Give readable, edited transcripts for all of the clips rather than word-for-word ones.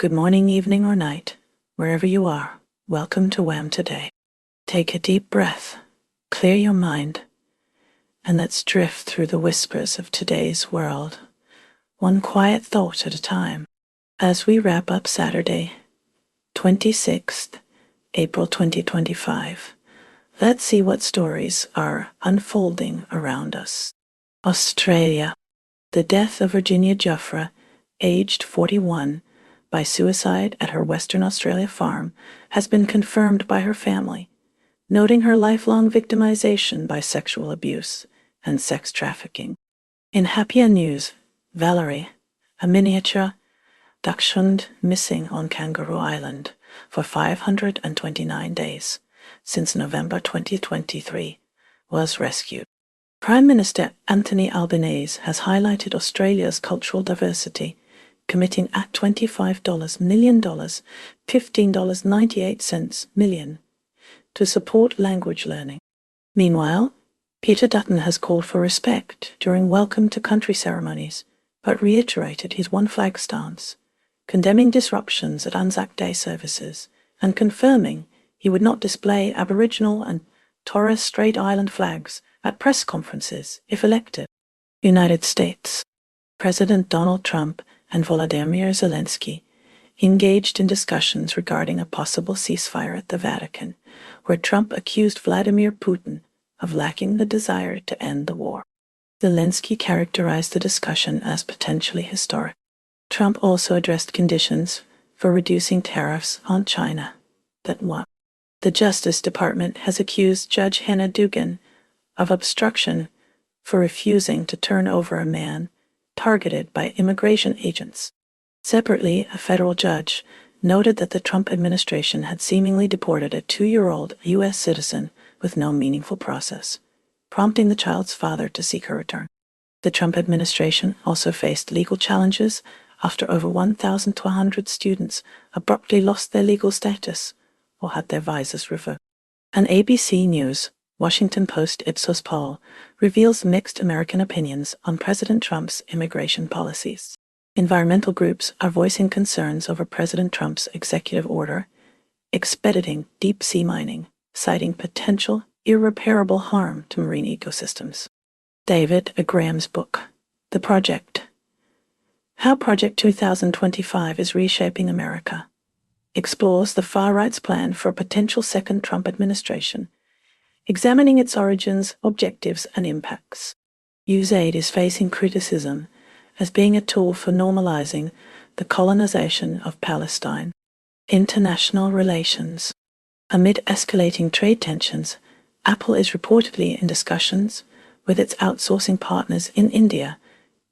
Good morning, evening, or night, wherever you are. Welcome to WHAM today. Take a deep breath, clear your mind, and let's drift through the whispers of today's world, one quiet thought at a time. As we wrap up Saturday, 26th April 2025, let's see what stories are unfolding around us. Australia. The death of Virginia Giuffre, aged 41, by suicide at her Western Australia farm has been confirmed by her family, noting her lifelong victimization by sexual abuse and sex trafficking. In happier news, Valerie, a miniature Dachshund missing on Kangaroo Island for 529 days since November 2023, was rescued. Prime Minister Anthony Albanese has highlighted Australia's cultural diversity, committing at $25 million, $15.98 million, to support language learning. Meanwhile, Peter Dutton has called for respect during Welcome to Country ceremonies, but reiterated his one flag stance, condemning disruptions at Anzac Day services and confirming he would not display Aboriginal and Torres Strait Island flags at press conferences if elected. United States. President Donald Trump and Volodymyr Zelenskyy engaged in discussions regarding a possible ceasefire at the Vatican, where Trump accused Vladimir Putin of lacking the desire to end the war. Zelenskyy characterized the discussion as potentially historic. Trump also addressed conditions for reducing tariffs on China. WHAM. The Justice Department has accused Judge Hannah Dugan of obstruction for refusing to turn over a man targeted by immigration agents. Separately, a federal judge noted that the Trump administration had seemingly deported a 2-year-old U.S. citizen with no meaningful process, prompting the child's father to seek her return. The Trump administration also faced legal challenges after over 1,200 students abruptly lost their legal status or had their visas revoked. An ABC News Washington Post Ipsos poll reveals mixed American opinions on President Trump's immigration policies. Environmental groups are voicing concerns over President Trump's executive order expediting deep-sea mining, citing potential irreparable harm to marine ecosystems. David Graham's book, The Project: How Project 2025 is Reshaping America, explores the far-right's plan for a potential second Trump administration, examining its origins, objectives, and impacts. USAID is facing criticism as being a tool for normalizing the colonization of Palestine. International relations. Amid escalating trade tensions, Apple is reportedly in discussions with its outsourcing partners in India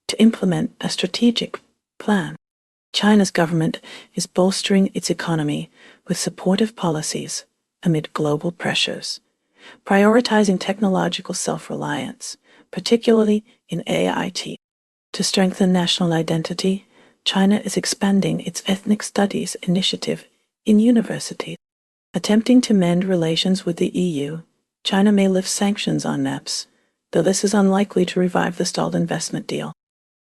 to implement a strategic plan. China's government is bolstering its economy with supportive policies amid global pressures, prioritizing technological self-reliance, particularly in AIT. To strengthen national identity, China is expanding its ethnic studies initiative in universities. Attempting to mend relations with the EU, China may lift sanctions on NAPs, though this is unlikely to revive the stalled investment deal.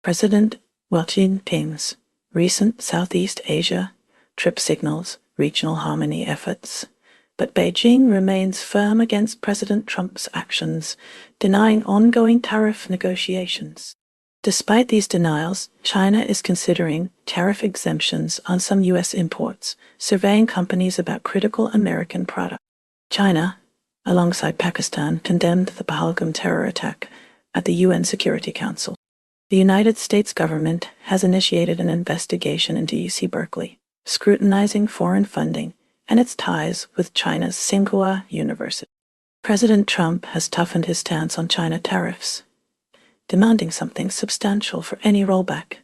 President Xi Jinping's recent Southeast Asia trip signals regional harmony efforts, but Beijing remains firm against President Trump's actions, denying ongoing tariff negotiations. Despite these denials, China is considering tariff exemptions on some U.S. imports, surveying companies about critical American products. China, alongside Pakistan, condemned the Pahalgam terror attack at the UN Security Council. The United States government has initiated an investigation into UC Berkeley, scrutinizing foreign funding and its ties with China's Tsinghua University. President Trump has toughened his stance on China tariffs, demanding something substantial for any rollback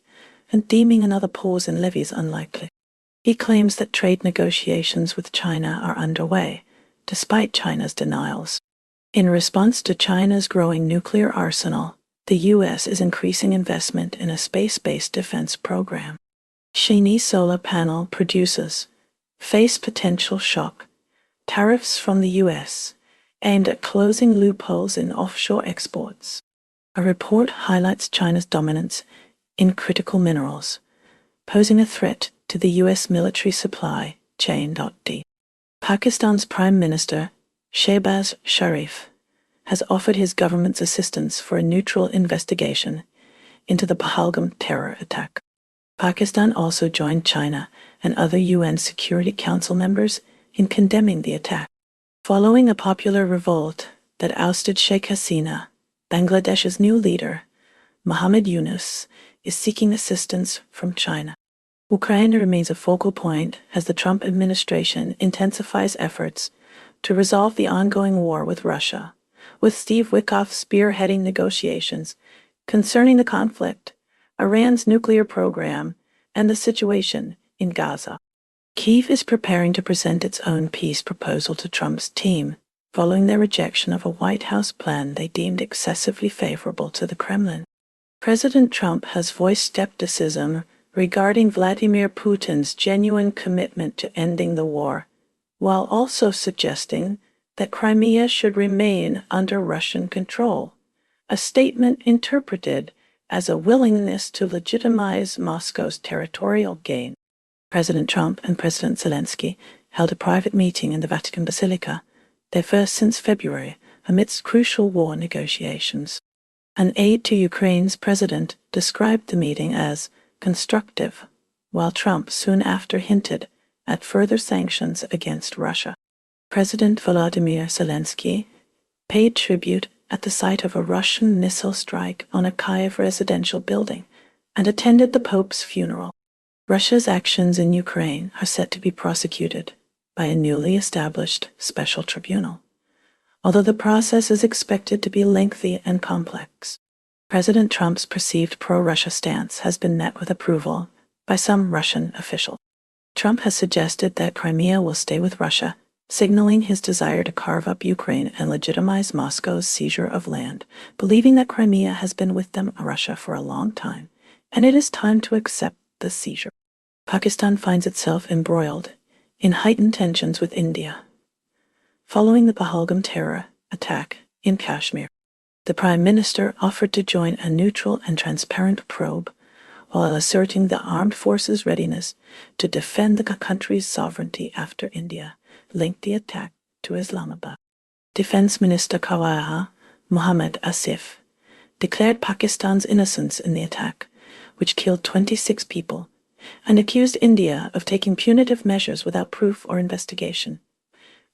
and deeming another pause in levies unlikely. He claims that trade negotiations with China are underway, despite China's denials. In response to China's growing nuclear arsenal, the U.S. is increasing investment in a space-based defense program. Chinese solar panel producers face potential shock. Tariffs from the U.S. aimed at closing loopholes in offshore exports. A report highlights China's dominance in critical minerals, posing a threat to the U.S. military supply chain. Pakistan's Prime Minister, Shehbaz Sharif, has offered his government's assistance for a neutral investigation into the Pahalgam terror attack. Pakistan also joined China and other UN Security Council members in condemning the attack. Following a popular revolt that ousted Sheikh Hasina, Bangladesh's new leader, Muhammad Yunus, is seeking assistance from China. Ukraine remains a focal point as the Trump administration intensifies efforts to resolve the ongoing war with Russia, with Steve Witkoff spearheading negotiations concerning the conflict, Iran's nuclear program, and the situation in Gaza. Kyiv is preparing to present its own peace proposal to Trump's team, following their rejection of a White House plan they deemed excessively favorable to the Kremlin. President Trump has voiced skepticism regarding Vladimir Putin's genuine commitment to ending the war, while also suggesting that Crimea should remain under Russian control, a statement interpreted as a willingness to legitimize Moscow's territorial gain. President Trump and President Zelenskyy held a private meeting in the Vatican Basilica, their first since February, amidst crucial war negotiations. An aide to Ukraine's president described the meeting as constructive, while Trump soon after hinted at further sanctions against Russia. President Volodymyr Zelenskyy paid tribute at the site of a Russian missile strike on a Kyiv residential building and attended the Pope's funeral. Russia's actions in Ukraine are set to be prosecuted by a newly established special tribunal, although the process is expected to be lengthy and complex. President Trump's perceived pro-Russia stance has been met with approval by some Russian officials. Trump has suggested that Crimea will stay with Russia, signaling his desire to carve up Ukraine and legitimize Moscow's seizure of land, believing that Crimea has been with Russia for a long time, and it is time to accept the seizure. Pakistan finds itself embroiled in heightened tensions with India. Following the Pahalgam terror attack in Kashmir, the Prime Minister offered to join a neutral and transparent probe while asserting the armed forces' readiness to defend the country's sovereignty after India linked the attack to Islamabad. Defense Minister Khawaja Mohammad Asif declared Pakistan's innocence in the attack, which killed 26 people, and accused India of taking punitive measures without proof or investigation,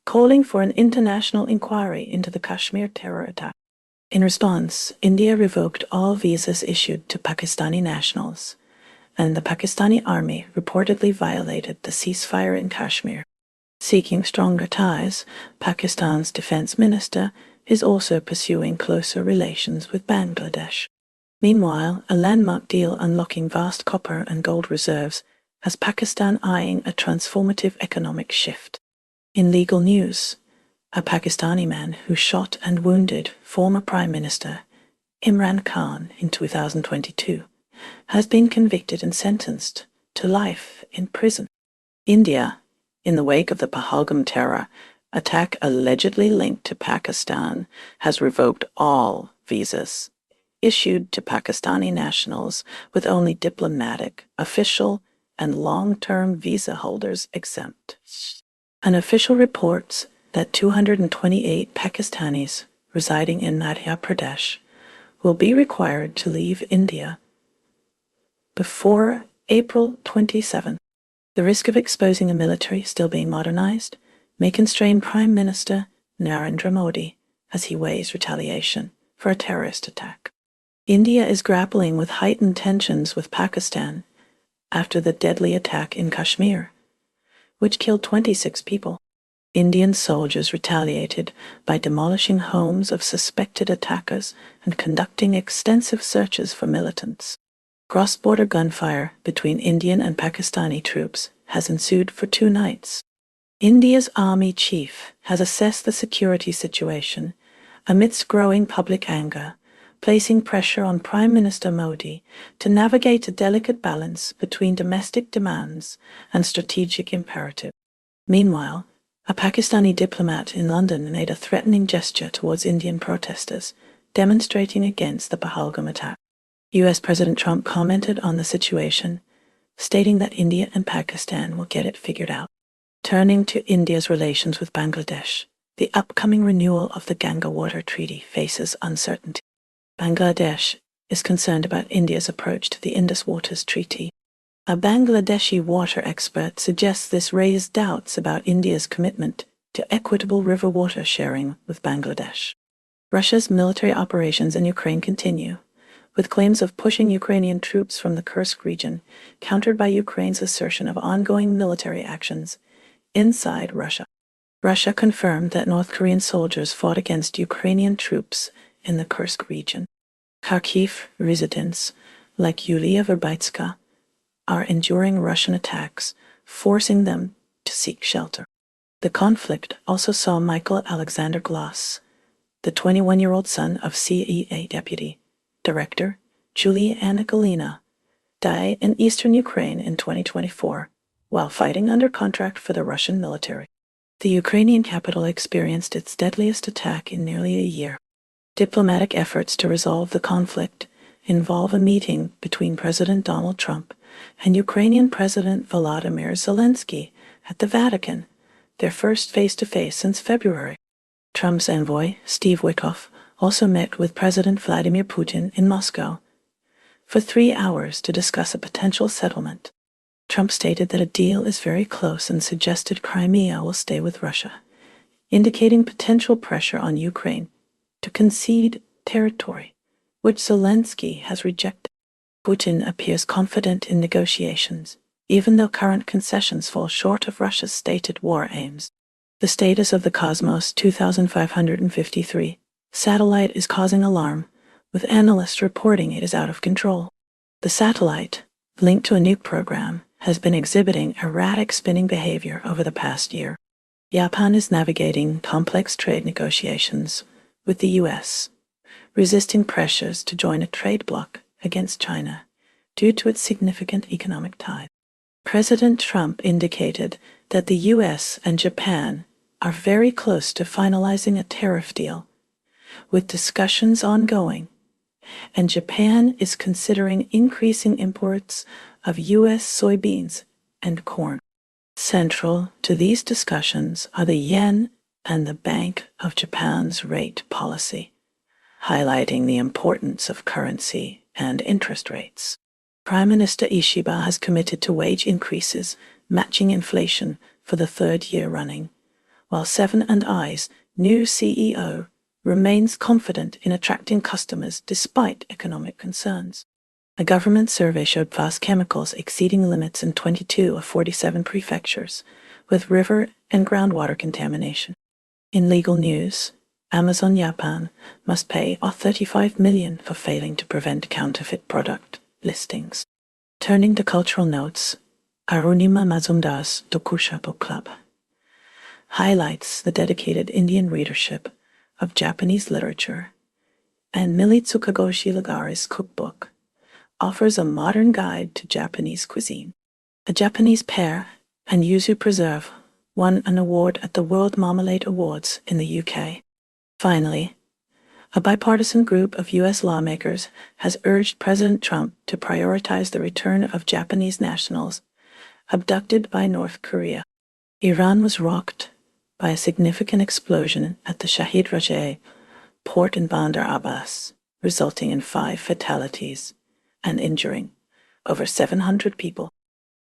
calling for an international inquiry into the Kashmir terror attack. In response, India revoked all visas issued to Pakistani nationals, and the Pakistani army reportedly violated the ceasefire in Kashmir. Seeking stronger ties, Pakistan's defense minister is also pursuing closer relations with Bangladesh. Meanwhile, a landmark deal unlocking vast copper and gold reserves has Pakistan eyeing a transformative economic shift. In legal news, a Pakistani man who shot and wounded former Prime Minister Imran Khan in 2022 has been convicted and sentenced to life in prison. India, in the wake of the Pahalgam terror attack allegedly linked to Pakistan, has revoked all visas issued to Pakistani nationals, with only diplomatic, official, and long-term visa holders exempt. An official reports that 228 Pakistanis residing in Madhya Pradesh will be required to leave India before April 27. The risk of exposing a military still being modernized may constrain Prime Minister Narendra Modi as he weighs retaliation for a terrorist attack. India is grappling with heightened tensions with Pakistan after the deadly attack in Kashmir, which killed 26 people. Indian soldiers retaliated by demolishing homes of suspected attackers and conducting extensive searches for militants. Cross-border gunfire between Indian and Pakistani troops has ensued for 2 nights. India's army chief has assessed the security situation amidst growing public anger, placing pressure on Prime Minister Modi to navigate a delicate balance between domestic demands and strategic imperatives. Meanwhile, a Pakistani diplomat in London made a threatening gesture towards Indian protesters, demonstrating against the Pahalgam attack. U.S. President Trump commented on the situation, stating that India and Pakistan will get it figured out. Turning to India's relations with Bangladesh, the upcoming renewal of the Ganga Water Treaty faces uncertainty. Bangladesh is concerned about India's approach to the Indus Waters Treaty. A Bangladeshi water expert suggests this raised doubts about India's commitment to equitable river water sharing with Bangladesh. Russia's military operations in Ukraine continue, with claims of pushing Ukrainian troops from the Kursk region countered by Ukraine's assertion of ongoing military actions inside Russia. Russia confirmed that North Korean soldiers fought against Ukrainian troops in the Kursk region. Kharkiv residents, like Yulia Verbitska, are enduring Russian attacks, forcing them to seek shelter. The conflict also saw Michael Alexander Glass, the 21-year-old son of CEA Deputy Director Julia Anna Galina, die in eastern Ukraine in 2024 while fighting under contract for the Russian military. The Ukrainian capital experienced its deadliest attack in nearly a year. Diplomatic efforts to resolve the conflict involve a meeting between President Donald Trump and Ukrainian President Volodymyr Zelenskyy at the Vatican, their first face-to-face since February. Trump's envoy, Steve Witkoff, also met with President Vladimir Putin in Moscow for 3 hours to discuss a potential settlement. Trump stated that a deal is very close and suggested Crimea will stay with Russia, indicating potential pressure on Ukraine to concede territory, which Zelenskyy has rejected. Putin appears confident in negotiations, even though current concessions fall short of Russia's stated war aims. The status of the Cosmos 2553 satellite is causing alarm, with analysts reporting it is out of control. The satellite, linked to a nuke program, has been exhibiting erratic spinning behavior over the past year. Japan is navigating complex trade negotiations with the U.S., resisting pressures to join a trade bloc against China due to its significant economic ties. President Trump indicated that the U.S. and Japan are very close to finalizing a tariff deal, with discussions ongoing, and Japan is considering increasing imports of U.S. soybeans and corn. Central to these discussions are the yen and the Bank of Japan's rate policy, highlighting the importance of currency and interest rates. Prime Minister Ishiba has committed to wage increases matching inflation for the third year running, while Seven & I's new CEO remains confident in attracting customers despite economic concerns. A government survey showed fast chemicals exceeding limits in 22 of 47 prefectures, with river and groundwater contamination. In legal news, Amazon Japan must pay $35 million for failing to prevent counterfeit product listings. Turning to cultural notes, Arunima Mazumdar's Dokusha Book Club highlights the dedicated Indian readership of Japanese literature, and Militsuka Goshilagari's cookbook offers a modern guide to Japanese cuisine. A Japanese pear and yuzu preserve won an award at the World Marmalade Awards in the UK. Finally, a bipartisan group of U.S. lawmakers has urged President Trump to prioritize the return of Japanese nationals abducted by North Korea. Iran was rocked by a significant explosion at the Shahid Rajeh port in Bandar Abbas, resulting in 5 fatalities and injuring over 700 people.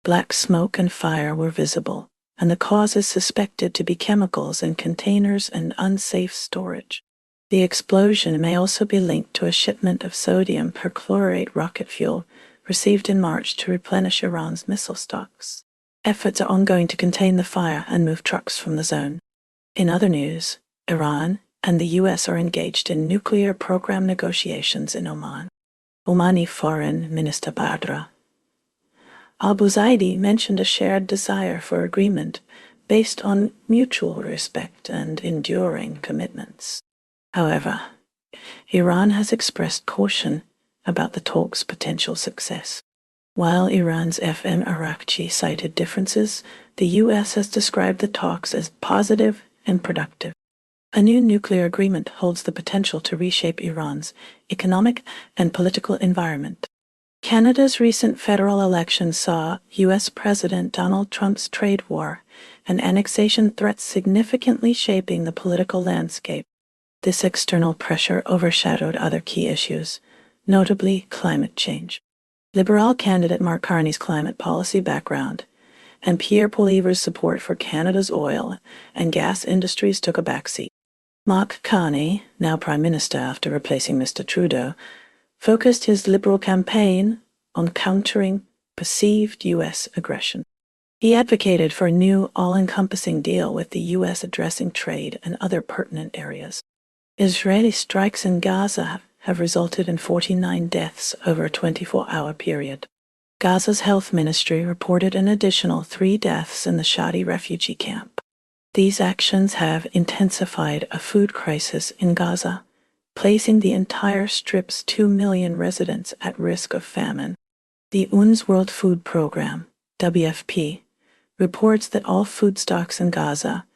Black smoke and fire were visible, and the cause is suspected to be chemicals in containers and unsafe storage. The explosion may also be linked to a shipment of sodium perchlorate rocket fuel received in March to replenish Iran's missile stocks. Efforts are ongoing to contain the fire and move trucks from the zone. In other news, Iran and the U.S. are engaged in nuclear program negotiations in Oman. Omani Foreign Minister Badra Al-Buzaidi mentioned a shared desire for agreement based on mutual respect and enduring commitments. However, Iran has expressed caution about the talks' potential success. While Iran's FM Arakchi cited differences, the U.S. has described the talks as positive and productive. A new nuclear agreement holds the potential to reshape Iran's economic and political environment. Canada's recent federal election saw U.S. President Donald Trump's trade war and annexation threats significantly shaping the political landscape. This external pressure overshadowed other key issues, notably climate change. Liberal candidate Mark Carney's climate policy background and Pierre Poilievre's support for Canada's oil and gas industries took a backseat. Mark Carney, now Prime Minister after replacing Mr. Trudeau, focused his Liberal campaign on countering perceived U.S. aggression. He advocated for a new all-encompassing deal with the U.S. addressing trade and other pertinent areas. Israeli strikes in Gaza have resulted in 49 deaths over a 24-hour period. Gaza's health ministry reported an additional 3 deaths in the Shadi refugee camp. These actions have intensified a food crisis in Gaza, placing the entire Strip's 2 million residents at risk of famine. The UN's World Food Programme, WFP, reports that all food stocks in Gaza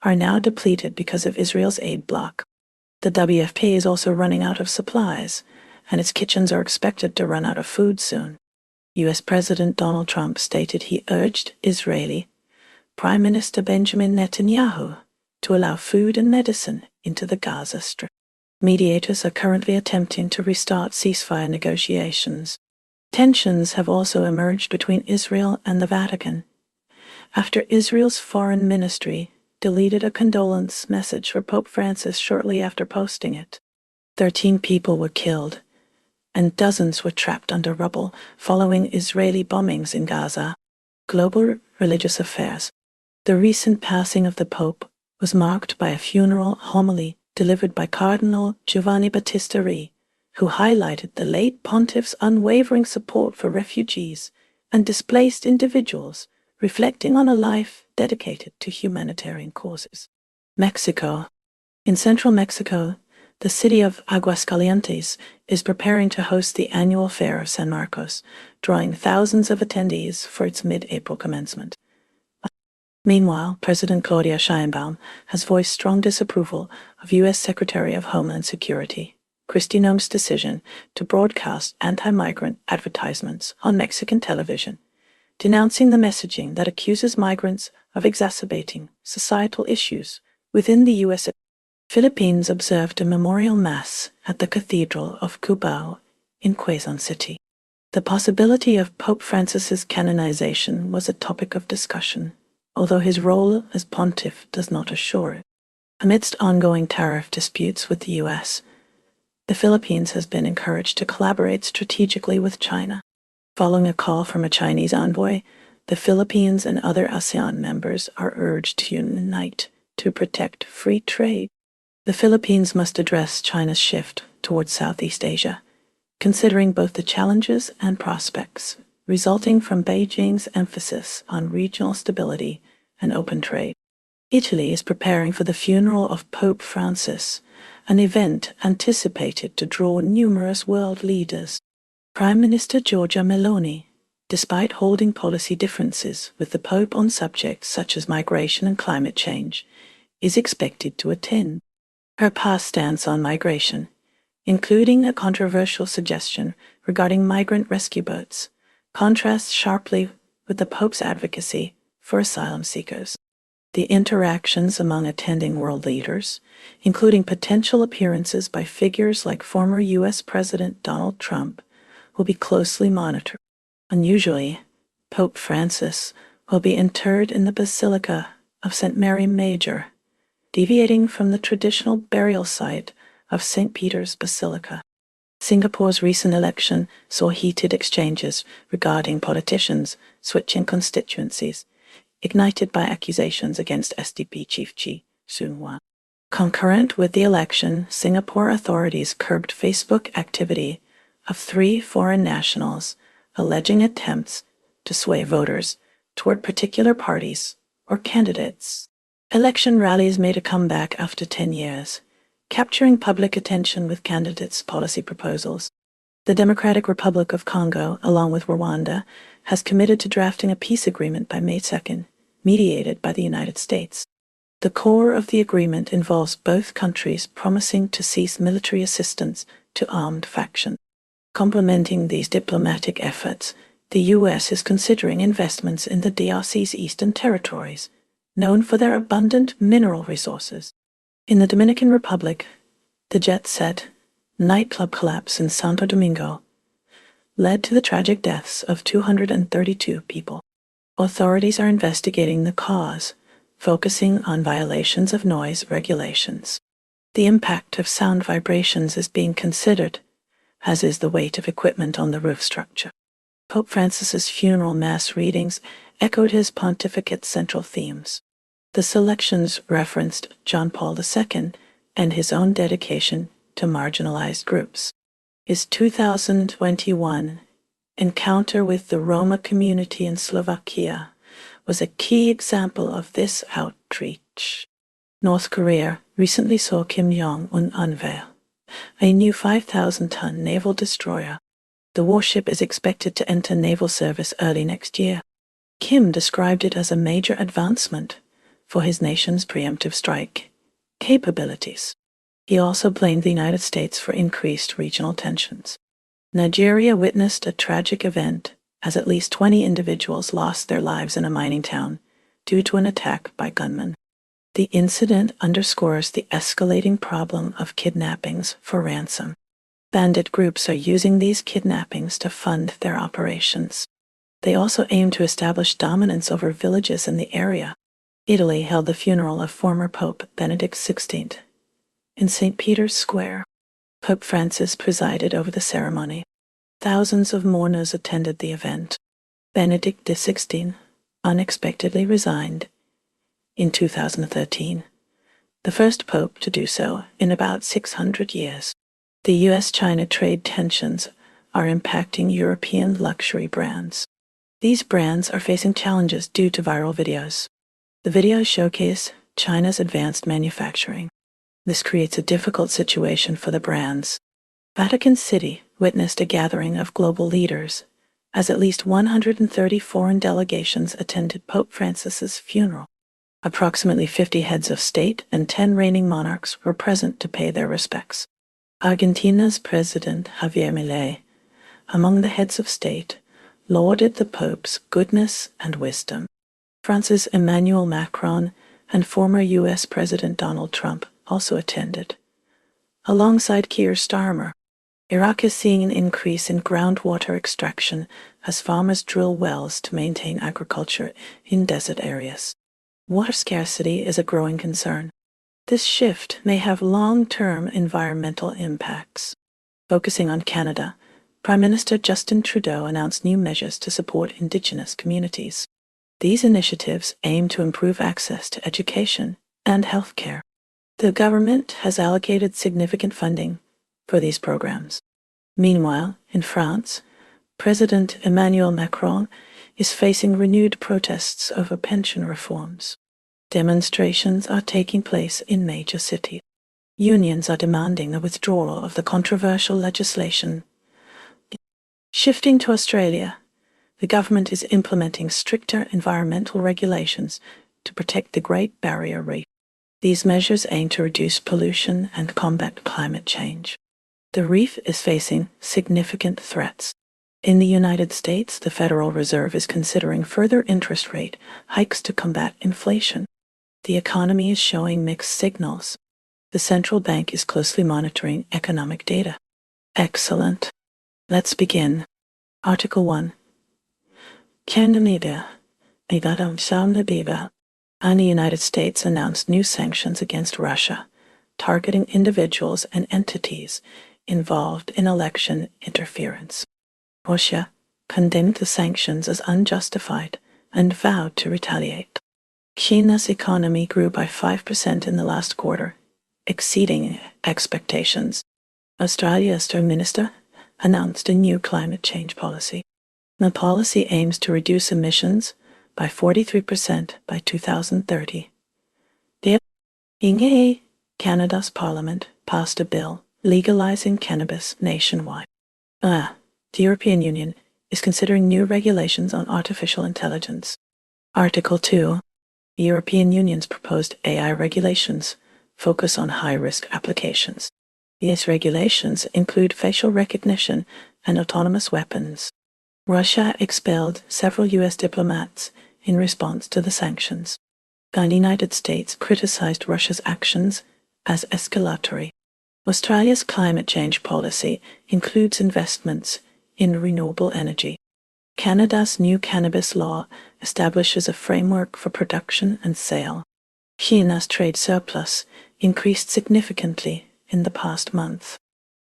are now depleted because of Israel's aid block. The WFP is also running out of supplies, and its kitchens are expected to run out of food soon. U.S. President Donald Trump stated he urged Israeli Prime Minister Benjamin Netanyahu to allow food and medicine into the Gaza Strip. Mediators are currently attempting to restart ceasefire negotiations. Tensions have also emerged between Israel and the Vatican after Israel's foreign ministry deleted a condolence message for Pope Francis shortly after posting it. 13 people were killed, and dozens were trapped under rubble following Israeli bombings in Gaza. Global religious affairs. The recent passing of the Pope was marked by a funeral homily delivered by Cardinal Giovanni Battista Re, who highlighted the late pontiff's unwavering support for refugees and displaced individuals, reflecting on a life dedicated to humanitarian causes. Mexico. In central Mexico, the city of Aguascalientes is preparing to host the annual fair of San Marcos, drawing thousands of attendees for its mid-April commencement. Meanwhile, President Claudia Sheinbaum has voiced strong disapproval of U.S. Secretary of Homeland Security Kristi Noem's decision to broadcast anti-migrant advertisements on Mexican television, denouncing the messaging that accuses migrants of exacerbating societal issues within the U.S. Philippines observed a memorial mass at the Cathedral of Cubao in Quezon City. The possibility of Pope Francis's canonization was a topic of discussion, although his role as pontiff does not assure it. Amidst ongoing tariff disputes with the U.S., the Philippines has been encouraged to collaborate strategically with China. Following a call from a Chinese envoy, the Philippines and other ASEAN members are urged to unite to protect free trade. The Philippines must address China's shift towards Southeast Asia, considering both the challenges and prospects resulting from Beijing's emphasis on regional stability and open trade. Italy is preparing for the funeral of Pope Francis, an event anticipated to draw numerous world leaders. Prime Minister Giorgia Meloni, despite holding policy differences with the Pope on subjects such as migration and climate change, is expected to attend. Her past stance on migration, including a controversial suggestion regarding migrant rescue boats, contrasts sharply with the Pope's advocacy for asylum seekers. The interactions among attending world leaders, including potential appearances by figures like former U.S. President Donald Trump, will be closely monitored. Unusually, Pope Francis will be interred in the Basilica of St. Mary Major, deviating from the traditional burial site of St. Peter's Basilica. Singapore's recent election saw heated exchanges regarding politicians switching constituencies, ignited by accusations against SDP chief Tsinghua. Concurrent with the election, Singapore authorities curbed Facebook activity of 3 foreign nationals, alleging attempts to sway voters toward particular parties or candidates. Election rallies made a comeback after 10 years, capturing public attention with candidates' policy proposals. The Democratic Republic of Congo, along with Rwanda, has committed to drafting a peace agreement by May 2nd, mediated by the United States. The core of the agreement involves both countries promising to cease military assistance to armed factions. Complementing these diplomatic efforts, the U.S. is considering investments in the DRC's eastern territories, known for their abundant mineral resources. In the Dominican Republic, the jet-set nightclub collapse in Santo Domingo led to the tragic deaths of 232 people. Authorities are investigating the cause, focusing on violations of noise regulations. The impact of sound vibrations is being considered, as is the weight of equipment on the roof structure. Pope Francis's funeral mass readings echoed his pontificate's central themes. The selections referenced John Paul II and his own dedication to marginalized groups. His 2021 encounter with the Roma community in Slovakia was a key example of this outreach. North Korea recently saw Kim Jong-un unveil a new 5,000-ton naval destroyer. The warship is expected to enter naval service early next year. Kim described it as a major advancement for his nation's preemptive strike capabilities. He also blamed the United States for increased regional tensions. Nigeria witnessed a tragic event as at least 20 individuals lost their lives in a mining town due to an attack by gunmen. The incident underscores the escalating problem of kidnappings for ransom. Bandit groups are using these kidnappings to fund their operations. They also aim to establish dominance over villages in the area. Italy held the funeral of former Pope Benedict XVI in St. Peter's Square. Pope Francis presided over the ceremony. Thousands of mourners attended the event. Benedict XVI unexpectedly resigned in 2013, the first pope to do so in about 600 years. The U.S.-China trade tensions are impacting European luxury brands. These brands are facing challenges due to viral videos. The videos showcase China's advanced manufacturing. This creates a difficult situation for the brands. Vatican City witnessed a gathering of global leaders, as at least 130 foreign delegations attended Pope Francis's funeral. Approximately 50 heads of state and 10 reigning monarchs were present to pay their respects. Argentina's President Javier Milei, among the heads of state, lauded the Pope's goodness and wisdom. France's Emmanuel Macron and former U.S. President Donald Trump also attended. Alongside Keir Starmer, Iraq is seeing an increase in groundwater extraction as farmers drill wells to maintain agriculture in desert areas. Water scarcity is a growing concern. This shift may have long-term environmental impacts. Focusing on Canada, Prime Minister Justin Trudeau announced new measures to support Indigenous communities. These initiatives aim to improve access to education and healthcare. The government has allocated significant funding for these programs. Meanwhile, in France, President Emmanuel Macron is facing renewed protests over pension reforms. Demonstrations are taking place in major cities. Unions are demanding the withdrawal of the controversial legislation. Shifting to Australia, the government is implementing stricter environmental regulations to protect the Great Barrier Reef. These measures aim to reduce pollution and combat climate change. The reef is facing significant threats. In the United States, the Federal Reserve is considering further interest rate hikes to combat inflation. The economy is showing mixed signals. The central bank is closely monitoring economic data. Excellent. Let's begin. Article 1. Canada, and the United States announced new sanctions against Russia, targeting individuals and entities involved in election interference. Russia condemned the sanctions as unjustified and vowed to retaliate. China's economy grew by 5% in the last quarter, exceeding expectations. Australia's Prime Minister announced a new climate change policy. The policy aims to reduce emissions by 43% by 2030. Canada's Parliament passed a bill legalizing cannabis nationwide. The European Union is considering new regulations on artificial intelligence. Article 2. The European Union's proposed AI regulations focus on high-risk applications. These regulations include facial recognition and autonomous weapons. Russia expelled several U.S. diplomats in response to the sanctions. The United States criticized Russia's actions as escalatory. Australia's climate change policy includes investments in renewable energy. Canada's new cannabis law establishes a framework for production and sale. China's trade surplus increased significantly in the past month.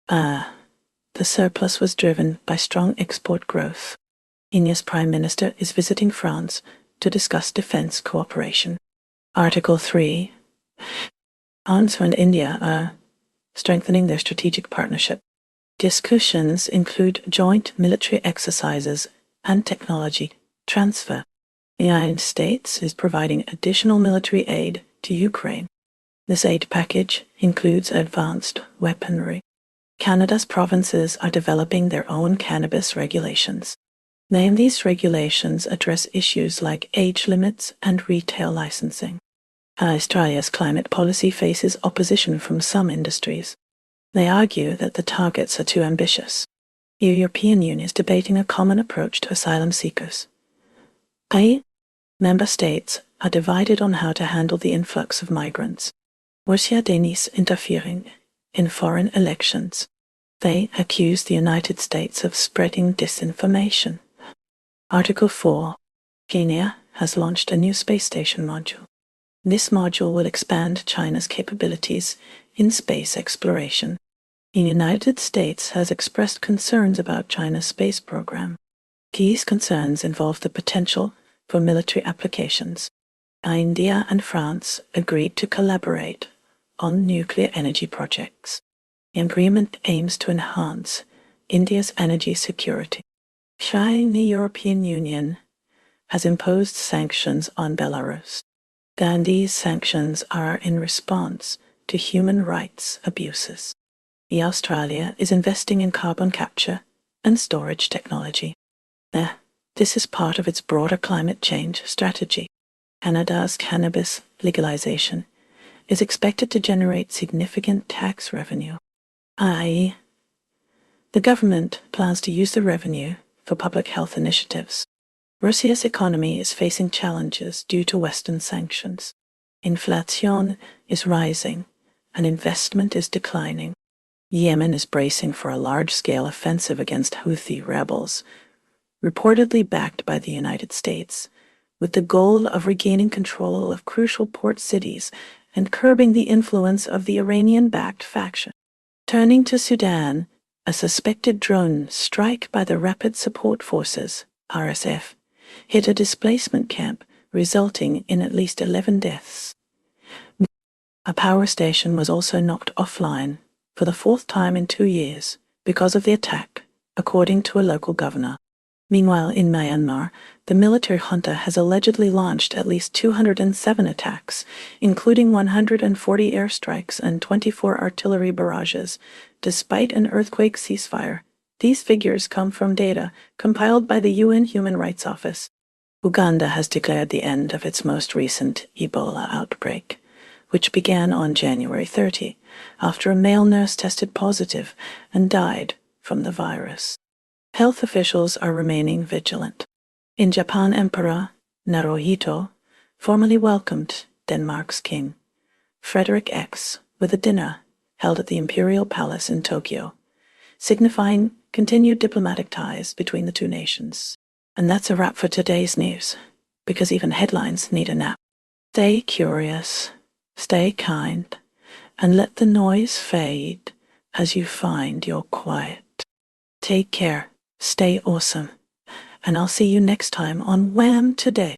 The surplus was driven by strong export growth. India's Prime Minister is visiting France to discuss defense cooperation. Article 3. France and India are strengthening their strategic partnership. Discussions include joint military exercises and technology transfer. The United States is providing additional military aid to Ukraine. This aid package includes advanced weaponry. Canada's provinces are developing their own cannabis regulations. These regulations address issues like age limits and retail licensing. Australia's climate policy faces opposition from some industries. They argue that the targets are too ambitious. The European Union is debating a common approach to asylum seekers. Member states are divided on how to handle the influx of migrants. Russia denies interfering in foreign elections. They accuse the United States of spreading disinformation. Article 4. Kenya has launched a new space station module. This module will expand China's capabilities in space exploration. The United States has expressed concerns about China's space program. These concerns involve the potential for military applications. India and France agreed to collaborate on nuclear energy projects. The agreement aims to enhance India's energy security. The European Union has imposed sanctions on Belarus. These sanctions are in response to human rights abuses. Australia is investing in carbon capture and storage technology. This is part of its broader climate change strategy. Canada's cannabis legalization is expected to generate significant tax revenue, i.e., the government plans to use the revenue for public health initiatives. Russia's economy is facing challenges due to Western sanctions. Inflation is rising and investment is declining. Yemen is bracing for a large-scale offensive against Houthi rebels, reportedly backed by the United States, with the goal of regaining control of crucial port cities and curbing the influence of the Iranian-backed faction. Turning to Sudan, a suspected drone strike by the Rapid Support Forces, RSF, hit a displacement camp, resulting in at least 11 deaths. A power station was also knocked offline for the fourth time in 2 years because of the attack, according to a local governor. Meanwhile, in Myanmar, the military junta has allegedly launched at least 207 attacks, including 140 airstrikes and 24 artillery barrages, despite an earthquake ceasefire. These figures come from data compiled by the UN Human Rights Office. Uganda has declared the end of its most recent Ebola outbreak, which began on January 30, after a male nurse tested positive and died from the virus. Health officials are remaining vigilant. In Japan, Emperor Naruhito formally welcomed Denmark's king, Frederick X, with a dinner held at the Imperial Palace in Tokyo, signifying continued diplomatic ties between the two nations. And that's a wrap for today's news, because even headlines need a nap. Stay curious, stay kind, and let the noise fade as you find your quiet. Take care, stay awesome, and I'll see you next time on WHAM Today.